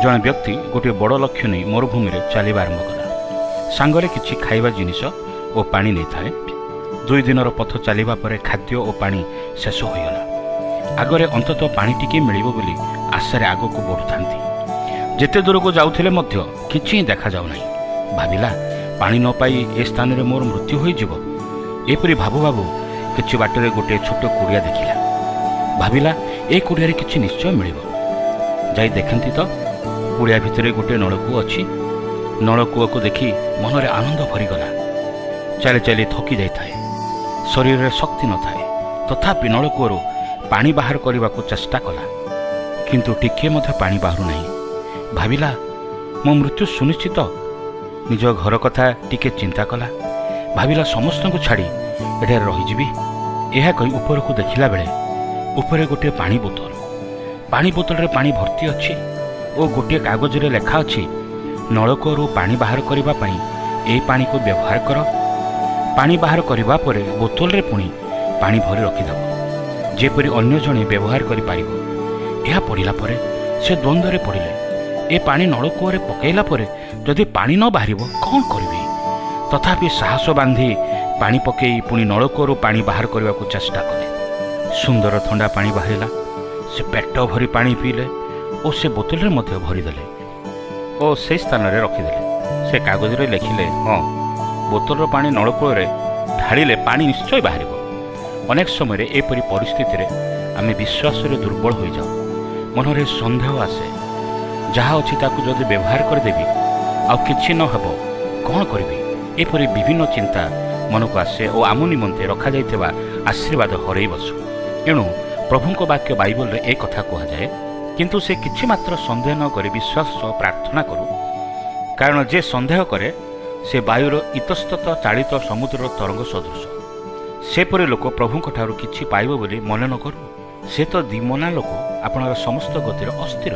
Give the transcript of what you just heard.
ଜଣେ ବ୍ୟକ୍ତି ଗୋଟିଏ ବଡ଼ ଲକ୍ଷ୍ୟ ନେଇ ମରୁଭୂମିରେ ଚାଲିବା ଆରମ୍ଭ କଲା। ସାଙ୍ଗରେ କିଛି ଖାଇବା ଜିନିଷ ଓ ପାଣି ନେଇଥାଏ। 2 ଦିନର ପଥ ଚାଲିବା ପରେ ଖାଦ୍ୟ ଓ ପାଣି ଶେଷ ହୋଇଗଲା। ଆଗରେ ଅନ୍ତତଃ ପାଣି ଟିକିଏ ମିଳିବ ବୋଲି ଆଶାରେ ଆଗକୁ ବଢ଼ୁଥାନ୍ତି। ଯେତେ ଦୂରକୁ ଯାଉଥିଲେ ମଧ୍ୟ କିଛି ହିଁ ଦେଖାଯାଉନାହିଁ। ଭାବିଲା, ପାଣି ନ ପାଇ ଏ ସ୍ଥାନରେ ମୋର ମୃତ୍ୟୁ ହୋଇଯିବ। ଏପରି ଭାବୁ ଭାବୁ କିଛି ବାଟରେ ଗୋଟିଏ ଛୋଟ କୁଡ଼ିଆ ଦେଖିଲା। ଭାବିଲା, ଏ କୁଡ଼ିଆରେ କିଛି ନିଶ୍ଚୟ ମିଳିବ। ଯାଇ ଦେଖନ୍ତି ତ କୁଡ଼ିଆ ଭିତରେ ଗୋଟିଏ ନଳକୂଅ ଅଛି। ନଳକୂଅକୁ ଦେଖି ମନରେ ଆନନ୍ଦ ଭରିଗଲା। ଚାଲି ଚାଲି ଥକି ଯାଇଥାଏ, ଶରୀରରେ ଶକ୍ତି ନଥାଏ। ତଥାପି ନଳକୂଅରୁ ପାଣି ବାହାର କରିବାକୁ ଚେଷ୍ଟା କଲା, କିନ୍ତୁ ଟିକିଏ ମଧ୍ୟ ପାଣି ବାହାରୁନାହିଁ। ଭାବିଲା, ମୋ ମୃତ୍ୟୁ ସୁନିଶ୍ଚିତ। ନିଜ ଘର କଥା ଟିକେ ଚିନ୍ତା କଲା। ଭାବିଲା, ସମସ୍ତଙ୍କୁ ଛାଡ଼ି ଏଠାରେ ରହିଯିବି। ଏହା କହି ଉପରକୁ ଦେଖିଲା ବେଳେ ଉପରେ ଗୋଟିଏ ପାଣି ବୋତଲ। ପାଣି ବୋତଲରେ ପାଣି ଭର୍ତ୍ତି ଅଛି ଓ ଗୋଟିଏ କାଗଜରେ ଲେଖା ଅଛି, ନଳକୂଅରୁ ପାଣି ବାହାର କରିବା ପାଇଁ ଏହି ପାଣିକୁ ବ୍ୟବହାର କର। ପାଣି ବାହାର କରିବା ପରେ ବୋତଲରେ ପୁଣି ପାଣି ଭରି ରଖିଦେବ, ଯେପରି ଅନ୍ୟ ଜଣେ ବ୍ୟବହାର କରିପାରିବ। ଏହା ପଢ଼ିଲା ପରେ ସେ ଦ୍ୱନ୍ଦ୍ୱରେ ପଡ଼ିଲେ। ଏ ପାଣି ନଳକୂଅରେ ପକାଇଲା ପରେ ଯଦି ପାଣି ନ ବାହାରିବ କ'ଣ କରିବି? ତଥାପି ସାହସ ବାନ୍ଧି ପାଣି ପକାଇ ପୁଣି ନଳକୂଅରୁ ପାଣି ବାହାର କରିବାକୁ ଚେଷ୍ଟା କଲେ। ସୁନ୍ଦର ଥଣ୍ଡା ପାଣି ବାହାରିଲା। ସେ ପେଟ ଭରି ପାଣି ପିଇଲେ ଓ ସେ ବୋତଲରେ ମଧ୍ୟ ଭରିଦେଲେ ଓ ସେହି ସ୍ଥାନରେ ରଖିଦେଲେ। ସେ କାଗଜରେ ଲେଖିଲେ, ହଁ, ବୋତଲର ପାଣି ନଳକୂଅରେ ଢାଳିଲେ ପାଣି ନିଶ୍ଚୟ ବାହାରିବ। ଅନେକ ସମୟରେ ଏପରି ପରିସ୍ଥିତିରେ ଆମେ ବିଶ୍ୱାସରେ ଦୁର୍ବଳ ହୋଇଯାଉ। ମନରେ ସନ୍ଦେହ ଆସେ, ଯାହା ଅଛି ତାକୁ ଯଦି ବ୍ୟବହାର କରିଦେବି ଆଉ କିଛି ନ ହେବ କ'ଣ କରିବି? ଏପରି ବିଭିନ୍ନ ଚିନ୍ତା ମନକୁ ଆସେ ଓ ଆମ ନିମନ୍ତେ ରଖାଯାଇଥିବା ଆଶୀର୍ବାଦ ହରାଇ ବସୁ। ଏଣୁ ପ୍ରଭୁଙ୍କ ବାକ୍ୟ ବାଇବଲରେ ଏ କଥା କୁହାଯାଏ, କିନ୍ତୁ ସେ କିଛି ମାତ୍ର ସନ୍ଦେହ ନ କରି ବିଶ୍ୱାସ ସହ ପ୍ରାର୍ଥନା କରୁ, କାରଣ ଯେ ସନ୍ଦେହ କରେ ସେ ବାୟୁର ଇତସ୍ତତ ଚାଳିତ ସମୁଦ୍ରର ତରଙ୍ଗ ସଦୃଶ। ସେପରି ଲୋକ ପ୍ରଭୁଙ୍କଠାରୁ କିଛି ପାଇବ ବୋଲି ମନେ ନ କରୁ। ସେ ତ ଦିମନା ଲୋକ, ଆପଣଙ୍କର ସମସ୍ତ ଗତିରେ ଅସ୍ଥିର।